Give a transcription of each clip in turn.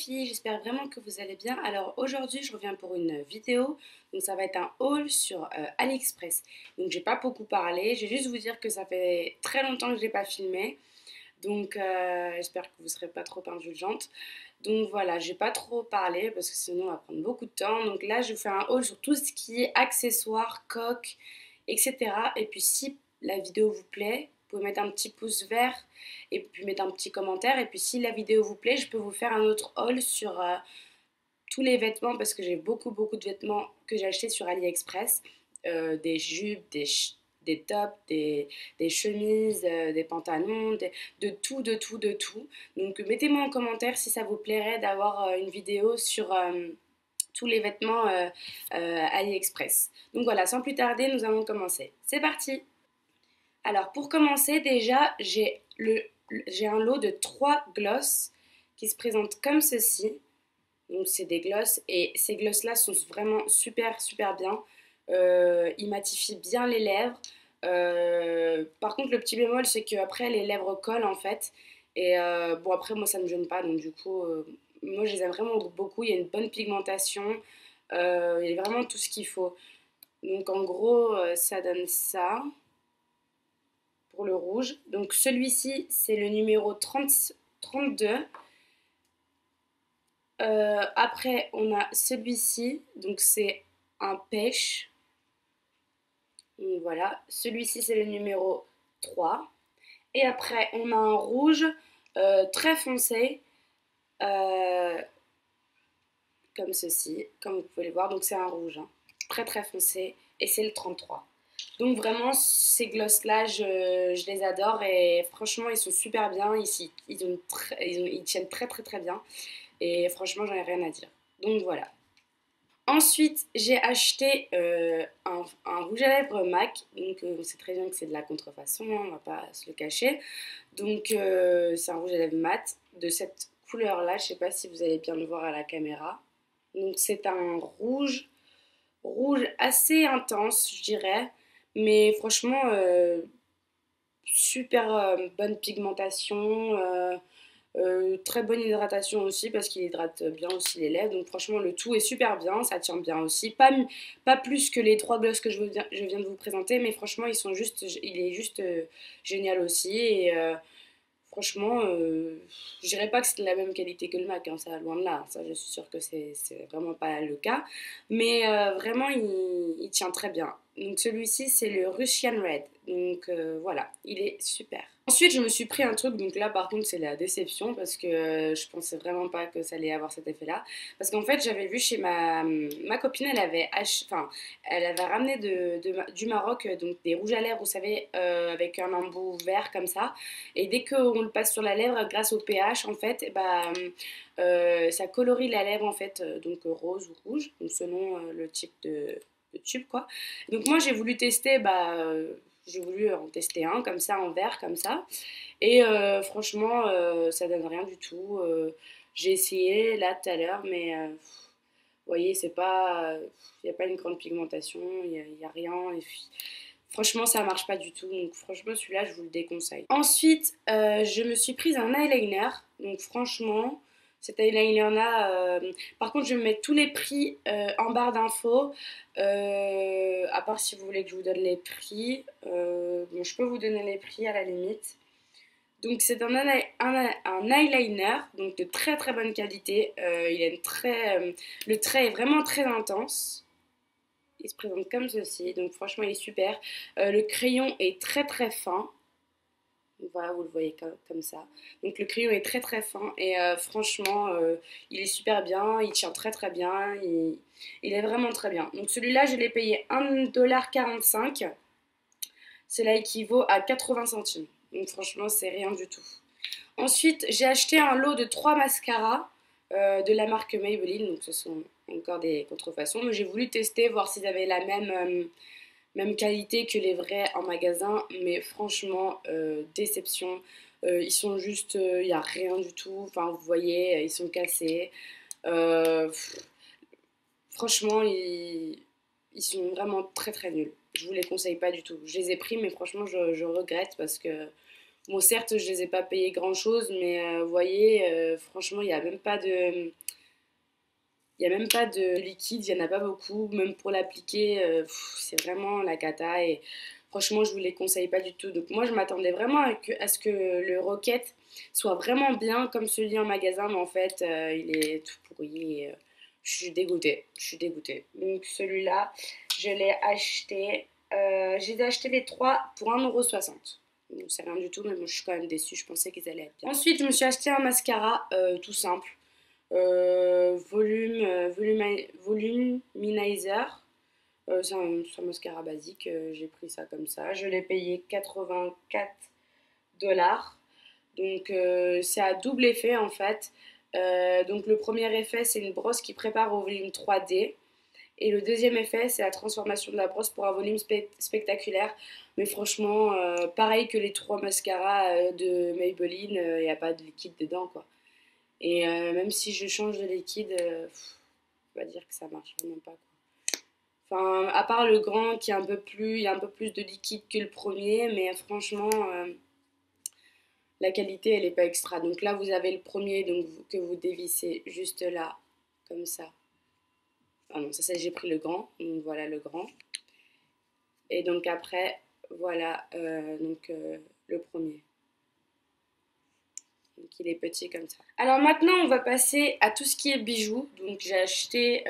filles, j'espère vraiment que vous allez bien. Alors aujourd'hui je reviens pour une vidéo, donc ça va être un haul sur AliExpress. Donc j'ai pas beaucoup parlé, je vais juste vous dire que ça fait très longtemps que je n'ai pas filmé, donc j'espère que vous serez pas trop indulgentes. Donc voilà, j'ai pas trop parlé parce que sinon on va prendre beaucoup de temps. Donc là je vous fais un haul sur tout ce qui est accessoires, coques, etc. Et puis si la vidéo vous plaît, vous pouvez mettre un petit pouce vert et puis mettre un petit commentaire. Et puis si la vidéo vous plaît, je peux vous faire un autre haul sur tous les vêtements parce que j'ai beaucoup de vêtements que j'ai achetés sur AliExpress. Des jupes, des tops, des chemises, des pantalons, de tout. Donc mettez-moi en commentaire si ça vous plairait d'avoir une vidéo sur tous les vêtements AliExpress. Donc voilà, sans plus tarder, nous allons commencer. C'est parti! Alors pour commencer, déjà, j'ai un lot de 3 glosses qui se présentent comme ceci. Donc c'est des glosses et ces glosses là sont vraiment super bien. Ils matifient bien les lèvres. Par contre le petit bémol c'est qu'après les lèvres collent en fait. Et bon après moi ça ne me gêne pas donc du coup moi je les aime vraiment beaucoup. Il y a une bonne pigmentation. Il y a vraiment tout ce qu'il faut. Donc en gros ça donne ça pour le rouge. Donc celui-ci c'est le numéro 32. Après, on a celui-ci, donc c'est un pêche. Donc voilà, celui-ci c'est le numéro 3. Et après, on a un rouge très foncé, euh, comme ceci, comme vous pouvez le voir. Donc c'est un rouge, hein, très foncé, et c'est le 33. Donc vraiment, ces glosses-là, je les adore et franchement, ils sont super bien. Ici, ils tiennent très bien. Et franchement, j'en ai rien à dire. Donc voilà. Ensuite, j'ai acheté un rouge à lèvres MAC. Donc, on sait très bien que c'est de la contrefaçon, hein, on va pas se le cacher. Donc, c'est un rouge à lèvres mat de cette couleur-là. Je sais pas si vous allez bien le voir à la caméra. Donc, c'est un rouge assez intense, je dirais. Mais franchement, super bonne pigmentation. Très bonne hydratation aussi parce qu'il hydrate bien aussi les lèvres. Donc franchement le tout est super bien, ça tient bien aussi. Pas plus que les 3 glosses que je viens de vous présenter, mais franchement il est juste génial aussi. Et franchement, je dirais pas que c'est de la même qualité que le MAC, hein, ça loin de là. Ça je suis sûre que c'est vraiment pas le cas. Mais vraiment il tient très bien. Donc celui-ci c'est le Russian Red. Donc voilà, il est super. Ensuite, je me suis pris un truc, donc là par contre c'est la déception parce que je pensais vraiment pas que ça allait avoir cet effet-là. Parce qu'en fait j'avais vu chez ma copine, elle avait ramené du Maroc donc des rouges à lèvres, vous savez, avec un embout vert comme ça. Et dès qu'on le passe sur la lèvre grâce au pH en fait, ça colorie la lèvre en fait, donc rose ou rouge, donc selon le type de tube quoi. Donc moi j'ai voulu tester, j'ai voulu en tester un comme ça en verre comme ça et franchement ça donne rien du tout. J'ai essayé là tout à l'heure mais vous voyez c'est pas il n'y a pas une grande pigmentation, y a rien et puis, franchement ça marche pas du tout donc franchement celui-là je vous le déconseille. Ensuite je me suis prise un eyeliner donc franchement cet eyeliner-là, par contre, je vais mettre tous les prix en barre d'infos. À part si vous voulez que je vous donne les prix. Bon, je peux vous donner les prix à la limite. Donc, c'est un eyeliner donc de très bonne qualité. Le trait est vraiment très intense. Il se présente comme ceci. Donc, franchement, il est super. Le crayon est très fin. Voilà, vous le voyez comme ça. Donc le crayon est très fin et franchement, il est super bien, il tient très bien, il est vraiment très bien. Donc celui-là, je l'ai payé 1,45 $. Cela équivaut à 80 centimes. Donc franchement, c'est rien du tout. Ensuite, j'ai acheté un lot de 3 mascaras de la marque Maybelline. Donc ce sont encore des contrefaçons, mais j'ai voulu tester, voir s'ils avaient la même qualité que les vrais en magasin, mais franchement, déception. Ils sont juste, il n'y a rien du tout. Enfin, vous voyez, ils sont cassés. Euh, Franchement, ils sont vraiment très nuls. Je vous les conseille pas du tout. Je les ai pris, mais franchement, je regrette parce que Bon, certes, je les ai pas payés grand-chose, mais vous voyez, franchement, il y a même pas de liquide, il y en a pas beaucoup. Même pour l'appliquer, c'est vraiment la cata. Et franchement, je vous les conseille pas du tout. Donc moi, je m'attendais vraiment à ce que le Rocket soit vraiment bien comme celui en magasin, mais en fait, il est tout pourri. Et, je suis dégoûtée. Je suis dégoûtée. Donc celui-là, je l'ai acheté. J'ai acheté les trois pour 1,60 €. Bon, c'est rien du tout, mais moi je suis quand même déçue. Je pensais qu'ils allaient être bien. Ensuite, je me suis acheté un mascara tout simple. Voluminizer. C'est un mascara basique. J'ai pris ça comme ça. Je l'ai payé 84 $. Donc c'est à double effet en fait. Donc le premier effet, c'est une brosse qui prépare au volume 3D. Et le deuxième effet, c'est la transformation de la brosse pour un volume spectaculaire. Mais franchement, pareil que les trois mascaras de Maybelline, il n'y a pas de liquide dedans, quoi. Et même si je change de liquide, on va dire que ça marche vraiment pas, quoi. Enfin, à part le grand qui est un peu plus, il y a un peu plus de liquide que le premier, mais franchement, la qualité, elle est pas extra. Donc là, vous avez le premier donc, que vous dévissez juste là, comme ça. Ah non, ça, j'ai pris le grand. Donc voilà le grand. Et donc après, voilà le premier. Donc il est petit comme ça. Alors maintenant, on va passer à tout ce qui est bijoux. Donc j'ai acheté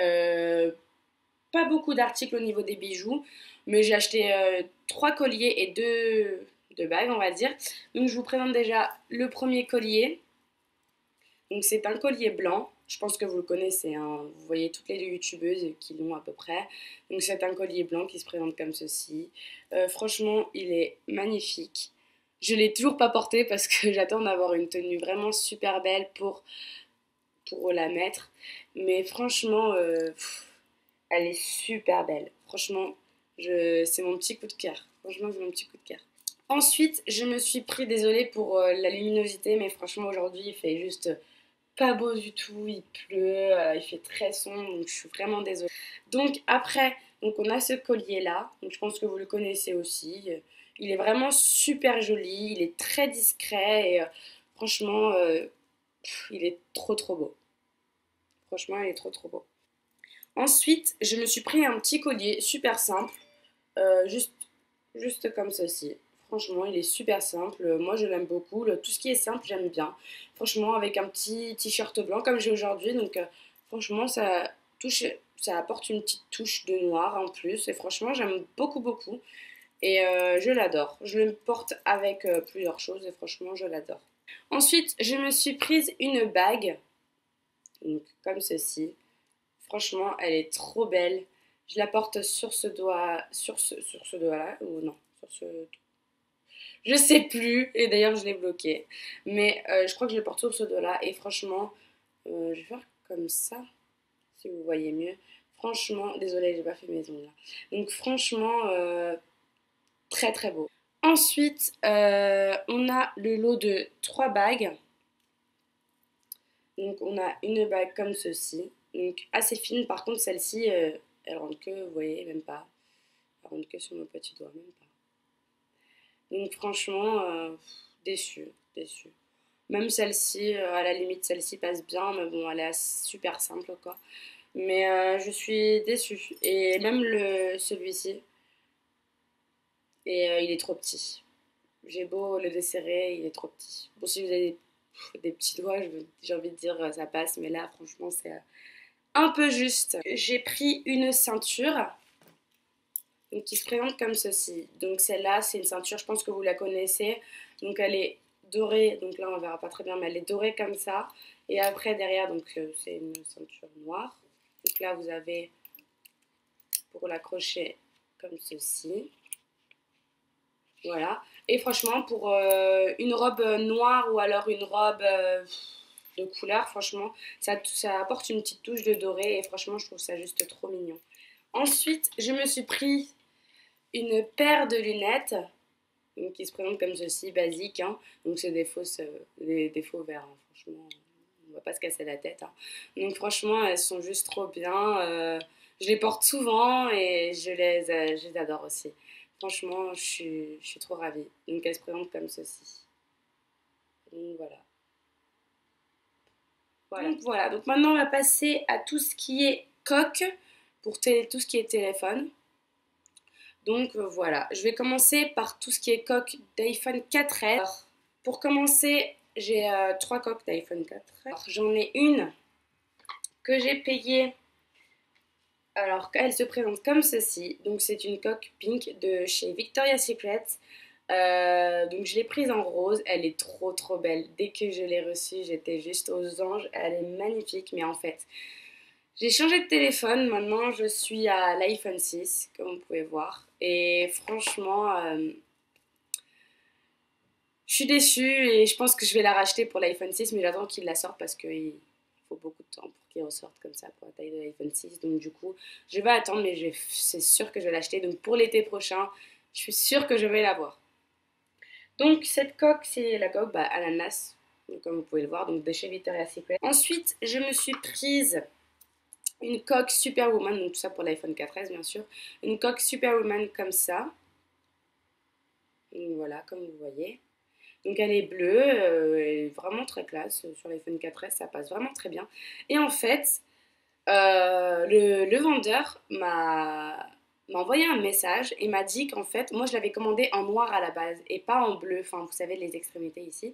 pas beaucoup d'articles au niveau des bijoux, mais j'ai acheté trois colliers et deux bagues, on va dire. Donc je vous présente déjà le premier collier. Donc c'est un collier blanc. Je pense que vous le connaissez, hein. Vous voyez toutes les youtubeuses qui l'ont à peu près. Donc c'est un collier blanc qui se présente comme ceci. Franchement, il est magnifique. Je l'ai toujours pas porté parce que j'attends d'avoir une tenue vraiment super belle pour la mettre. Mais franchement, elle est super belle. Franchement, c'est mon petit coup de cœur. Franchement, c'est mon petit coup de cœur. Ensuite, je me suis pris, désolée pour la luminosité, mais franchement, aujourd'hui, il fait juste pas beau du tout. Il pleut, il fait très sombre, donc je suis vraiment désolée. Donc, après, donc on a ce collier-là. Donc, je pense que vous le connaissez aussi. Il est vraiment super joli. Il est très discret. Et franchement, il est trop, trop beau. Franchement, il est trop, trop beau. Ensuite, je me suis pris un petit collier super simple, euh, juste, juste comme ceci. Franchement, il est super simple. Moi, je l'aime beaucoup. Tout ce qui est simple, j'aime bien. Franchement, avec un petit t-shirt blanc comme j'ai aujourd'hui. Donc, franchement, ça apporte une petite touche de noir en plus. Et franchement, j'aime beaucoup, beaucoup. Et je l'adore. Je le porte avec plusieurs choses. Et franchement, je l'adore. Ensuite, je me suis prise une bague. Donc, comme ceci. Franchement, elle est trop belle. Je la porte sur ce doigt, sur ce doigt-là, ou non, sur ce... Je sais plus, et d'ailleurs je l'ai bloqué. Mais je crois que je le porte sur ce doigt-là, et franchement, je vais faire comme ça, si vous voyez mieux. Franchement, désolée, j'ai pas fait mes ongles là. Donc franchement, très très beau. Ensuite, on a le lot de trois bagues. Donc on a une bague comme ceci, donc assez fine. Par contre celle-ci, elle rentre que, vous voyez, même pas. Elle rentre que sur mon petit doigt, même pas. Donc franchement, déçue, déçue. Même celle-ci, à la limite celle-ci passe bien, mais bon, elle est super simple quoi. Mais je suis déçue. Et même celui-ci, et il est trop petit. J'ai beau le desserrer, il est trop petit. Bon, si vous avez des petits doigts, j'ai envie de dire ça passe, mais là franchement c'est un peu juste. J'ai pris une ceinture donc, qui se présente comme ceci. Donc celle-là, c'est une ceinture, je pense que vous la connaissez. Donc elle est dorée, donc là on verra pas très bien, mais elle est dorée comme ça. Et après derrière, donc c'est une ceinture noire. Donc là vous avez pour l'accrocher comme ceci. Voilà. Et franchement, pour une robe noire ou alors une robe de couleur, franchement, ça apporte une petite touche de doré et franchement, je trouve ça juste trop mignon. Ensuite, je me suis pris une paire de lunettes donc, qui se présentent comme ceci, basique. Hein. Donc, c'est des faux verres. Hein. Franchement, on va pas se casser la tête. Hein. Donc, franchement, elles sont juste trop bien. Je les porte souvent et je les adore aussi. Franchement, je suis trop ravie. Donc, elles se présentent comme ceci. Donc voilà. Donc maintenant on va passer à tout ce qui est coque pour tout ce qui est téléphone. Donc voilà, je vais commencer par tout ce qui est coque d'iPhone 4S. Alors, pour commencer, j'ai 3 coques d'iPhone 4S. J'en ai une que j'ai payée. Alors, elle se présente comme ceci. Donc, c'est une coque pink de chez Victoria's Secret. Donc, je l'ai prise en rose. Elle est trop belle. Dès que je l'ai reçue, j'étais juste aux anges. Elle est magnifique. Mais en fait, j'ai changé de téléphone. Maintenant, je suis à l'iPhone 6, comme vous pouvez voir. Et franchement, je suis déçue et je pense que je vais la racheter pour l'iPhone 6. Mais j'attends qu'il la sorte parce qu'il faut beaucoup de temps pour qu'il ressorte comme ça pour la taille de l'iPhone 6. Donc du coup, je vais attendre, mais c'est sûr que je vais l'acheter. Donc pour l'été prochain, je suis sûre que je vais l'avoir. Donc cette coque, c'est la coque ananas, comme vous pouvez le voir, donc de chez Victoria's Secret. Ensuite, je me suis prise une coque Superwoman, donc tout ça pour l'iPhone 4S bien sûr. Une coque Superwoman comme ça. Donc voilà, comme vous voyez. Donc elle est bleue, elle est vraiment très classe. Sur l'iPhone 4S, ça passe vraiment très bien. Et en fait, le vendeur m'a envoyé un message et m'a dit qu'en fait, moi je l'avais commandé en noir à la base et pas en bleu, enfin vous savez les extrémités ici.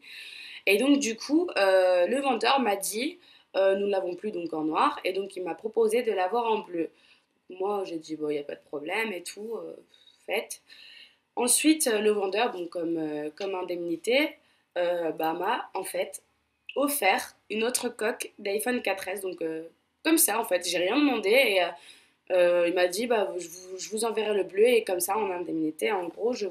Et donc du coup, le vendeur m'a dit, nous ne l'avons plus donc en noir et donc il m'a proposé de l'avoir en bleu. Moi j'ai dit, bon, il n'y a pas de problème et tout, faites. Ensuite, le vendeur, donc comme indemnité, m'a en fait offert une autre coque d'iPhone 4S, donc comme ça en fait, j'ai rien demandé et il m'a dit je vous enverrai le bleu et comme ça en indemnité, en gros, je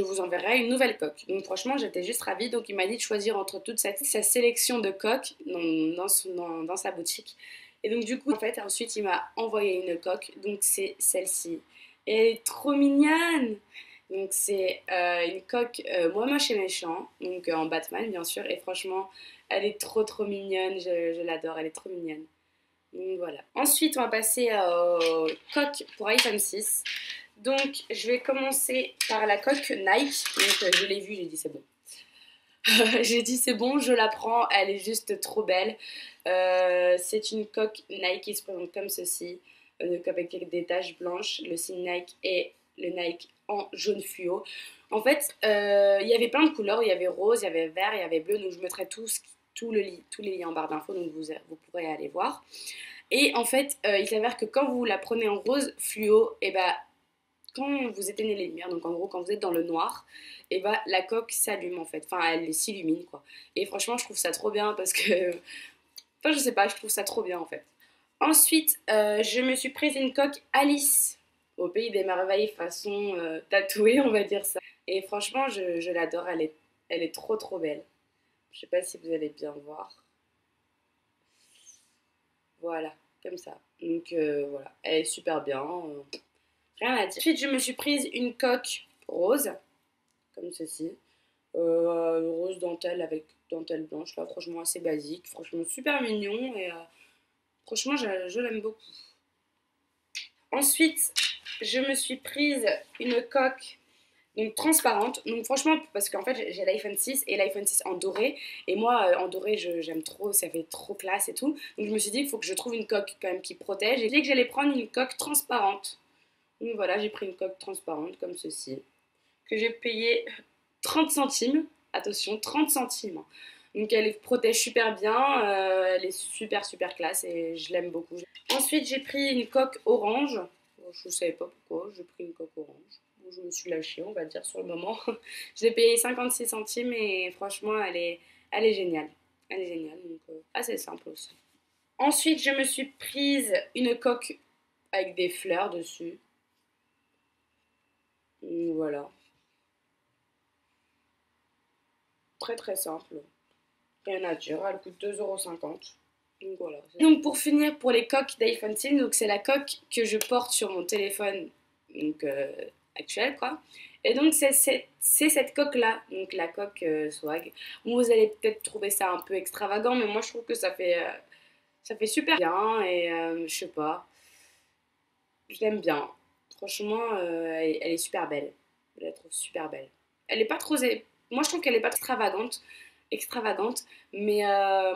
vous enverrai une nouvelle coque. Donc franchement, j'étais juste ravie. Donc il m'a dit de choisir entre toute sa sélection de coques dans sa boutique. Et donc du coup, en fait, ensuite il m'a envoyé une coque. Donc c'est celle-ci. Et elle est trop mignonne. Donc c'est une coque moi moche et méchant, donc en Batman bien sûr. Et franchement, elle est trop mignonne. Je l'adore. Elle est trop mignonne. Donc voilà. Ensuite, on va passer au coque pour iPhone 6. Donc, je vais commencer par la coque Nike. Donc, je l'ai vue, j'ai dit c'est bon. J'ai dit c'est bon, je la prends, elle est juste trop belle. C'est une coque Nike qui se présente comme ceci, avec des taches blanches, le signe Nike et le Nike en jaune fluo. En fait, il y avait plein de couleurs, il y avait rose, il y avait vert, il y avait bleu, donc je mettrai tous les liens en barre d'infos, donc vous pourrez aller voir. Et en fait, il s'avère que quand vous la prenez en rose fluo, et bah quand vous éteignez les lumières, donc en gros quand vous êtes dans le noir, et bah la coque s'allume en fait, enfin elle s'illumine quoi. Et franchement je trouve ça trop bien parce que, enfin je sais pas, je trouve ça trop bien en fait. Ensuite je me suis prise une coque Alice au pays des merveilles façon tatouée on va dire ça. Et franchement je l'adore, elle est trop belle. Je sais pas si vous allez bien voir. Voilà, comme ça. Donc voilà, elle est super bien. Rien à dire. Ensuite, je me suis prise une coque rose, comme ceci. Rose dentelle avec dentelle blanche, là, franchement assez basique. Franchement super mignon et franchement, je l'aime beaucoup. Ensuite, je me suis prise une coque donc transparente. Donc franchement, parce qu'en fait, j'ai l'iPhone 6 et l'iPhone 6 en doré. Et moi, en doré, j'aime trop, ça fait trop classe et tout. Donc je me suis dit qu'il faut que je trouve une coque quand même qui protège. Et j'ai dit que j'allais prendre une coque transparente. Donc voilà, j'ai pris une coque transparente comme ceci, que j'ai payé 30 centimes. Attention, 30 centimes. Donc elle protège super bien, elle est super classe et je l'aime beaucoup. Ensuite, j'ai pris une coque orange. Je ne savais pas pourquoi, j'ai pris une coque orange. Je me suis lâchée, on va dire, sur le moment. Je l'ai payé 56 centimes et franchement, elle est géniale. Elle est géniale, donc assez simple aussi. Ensuite, je me suis prise une coque avec des fleurs dessus. Voilà. Très simple. Rien à dire. Elle coûte 2,50 €. Donc voilà. Donc pour finir, pour les coques d'iPhone 6, donc c'est la coque que je porte sur mon téléphone donc, actuel, quoi. Et donc c'est cette coque-là, donc la coque swag. Bon, vous allez peut-être trouver ça un peu extravagant, mais moi je trouve que ça fait super bien et je sais pas, je l'aime bien. Franchement, elle est super belle. Je la trouve super belle. Elle est pas trop moi je trouve qu'elle est pas extravagante, mais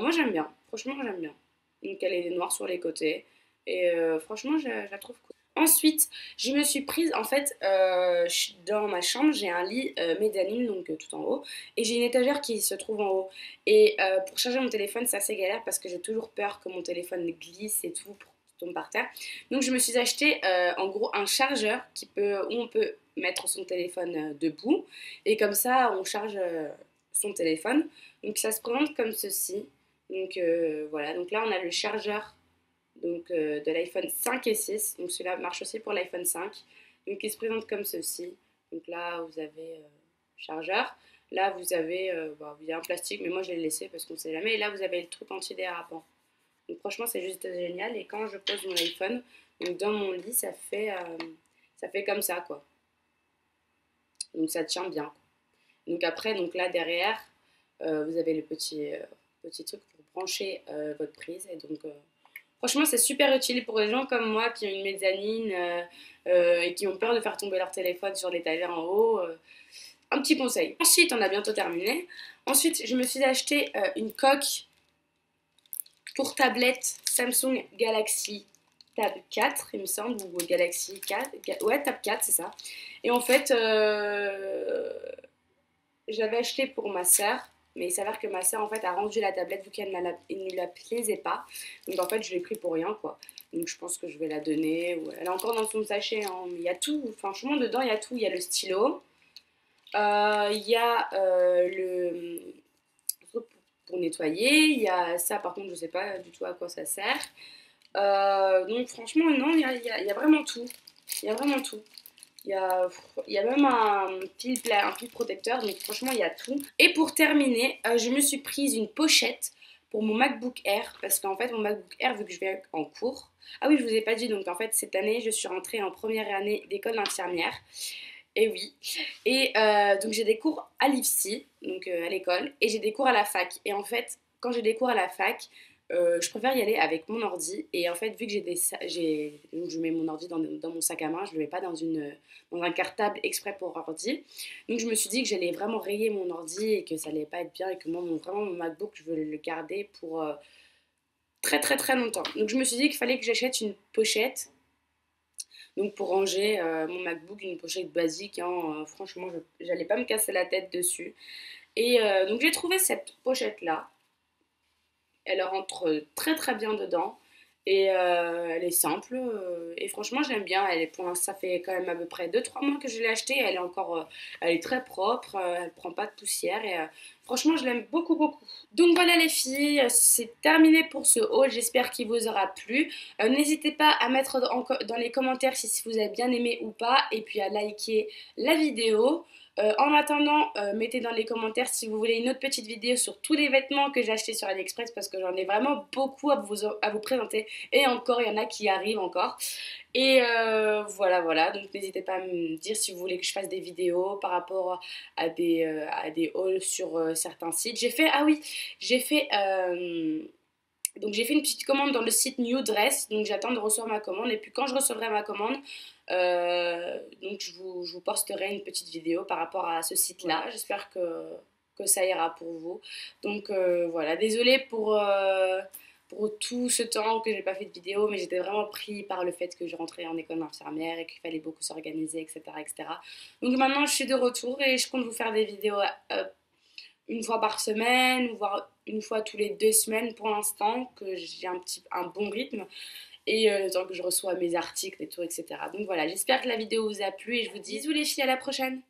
moi j'aime bien. Franchement, j'aime bien. Donc elle est noire sur les côtés. Et franchement, je la trouve cool. Ensuite, je me suis prise, en fait, dans ma chambre, j'ai un lit mezzanine, donc tout en haut, et j'ai une étagère qui se trouve en haut. Et pour charger mon téléphone, c'est assez galère parce que j'ai toujours peur que mon téléphone glisse et tout pour qu'il tombe par terre. Donc je me suis acheté en gros un chargeur où on peut mettre son téléphone debout, et comme ça, on charge son téléphone. Donc ça se présente comme ceci. Donc voilà, donc là on a le chargeur de l'iPhone 5 et 6. Donc celui-là marche aussi pour l'iPhone 5. Donc il se présente comme ceci. Donc là vous avez chargeur. Là vous avez il y a un plastique, mais moi je l'ai laissé parce qu'on ne sait jamais. Et là vous avez le truc antidérapant. Donc franchement c'est juste génial. Et quand je pose mon iPhone donc dans mon lit, ça fait comme ça quoi. Donc ça tient bien. Donc après donc là derrière vous avez le petit truc pour brancher votre prise. Et donc franchement, c'est super utile pour les gens comme moi qui ont une mezzanine et qui ont peur de faire tomber leur téléphone sur l'étagère en haut. Un petit conseil. Ensuite, on a bientôt terminé. Ensuite, je me suis acheté une coque pour tablette Samsung Galaxy Tab 4, il me semble, ou Galaxy 4. Ouais, Tab 4, c'est ça. Et en fait, je l'avais acheté pour ma sœur. Mais il s'avère que ma sœur en fait a rendu la tablette vu qu'elle ne la plaisait pas. Donc en fait je l'ai pris pour rien quoi. Donc je pense que je vais la donner. Elle est encore dans son sachet, hein. Mais il y a tout. Franchement dedans il y a tout. Il y a le stylo. Il y a le truc pour nettoyer. Il y a ça par contre je sais pas du tout à quoi ça sert. Donc franchement non il y a vraiment tout. Il y a vraiment tout. Il y a même un fil protecteur, donc franchement, il y a tout. Et pour terminer, je me suis prise une pochette pour mon MacBook Air, parce qu'en fait, mon MacBook Air, vu que je vais en cours... Ah oui, je vous ai pas dit, donc en fait, cette année, je suis rentrée en première année d'école d'infirmière. Et oui. Et donc, j'ai des cours à l'IFSI, donc à l'école, et j'ai des cours à la fac. Et en fait, quand j'ai des cours à la fac, je préfère y aller avec mon ordi. Et en fait, vu que donc je mets mon ordi dans mon sac à main, je ne le mets pas dans un cartable exprès pour ordi. Donc je me suis dit que j'allais vraiment rayer mon ordi et que ça allait pas être bien et que moi, vraiment, mon MacBook, je veux le garder pour très très très longtemps. Donc je me suis dit qu'il fallait que j'achète une pochette. Donc pour ranger mon MacBook, une pochette basique, hein, franchement, j'allais pas me casser la tête dessus. Et donc j'ai trouvé cette pochette-là. Elle rentre très très bien dedans et elle est simple et franchement j'aime bien. Pour l'instant ça fait quand même à peu près 2-3 mois que je l'ai achetée. Elle est encore, elle est très propre, elle prend pas de poussière et franchement je l'aime beaucoup beaucoup. Donc voilà les filles, c'est terminé pour ce haul. J'espère qu'il vous aura plu. N'hésitez pas à mettre dans les commentaires si vous avez bien aimé ou pas et puis à liker la vidéo. En attendant, mettez dans les commentaires si vous voulez une autre petite vidéo sur tous les vêtements que j'ai achetés sur AliExpress parce que j'en ai vraiment beaucoup à vous présenter et encore, il y en a qui arrivent encore. Et voilà, donc n'hésitez pas à me dire si vous voulez que je fasse des vidéos par rapport à des hauls sur certains sites. Donc j'ai fait une petite commande dans le site New Dress, donc j'attends de recevoir ma commande et puis quand je recevrai ma commande, donc je vous posterai une petite vidéo par rapport à ce site-là. J'espère que ça ira pour vous. Donc voilà, désolée pour tout ce temps que j'ai pas fait de vidéo, mais j'étais vraiment pris par le fait que je rentrais en école d'infirmière et qu'il fallait beaucoup s'organiser, etc., etc. Donc maintenant je suis de retour et je compte vous faire des vidéos une fois par semaine, voire une fois tous les 2 semaines pour l'instant, que j'ai un bon rythme et tant que je reçois mes articles et tout, etc. Donc voilà, j'espère que la vidéo vous a plu et je vous dis bisous les filles, à la prochaine.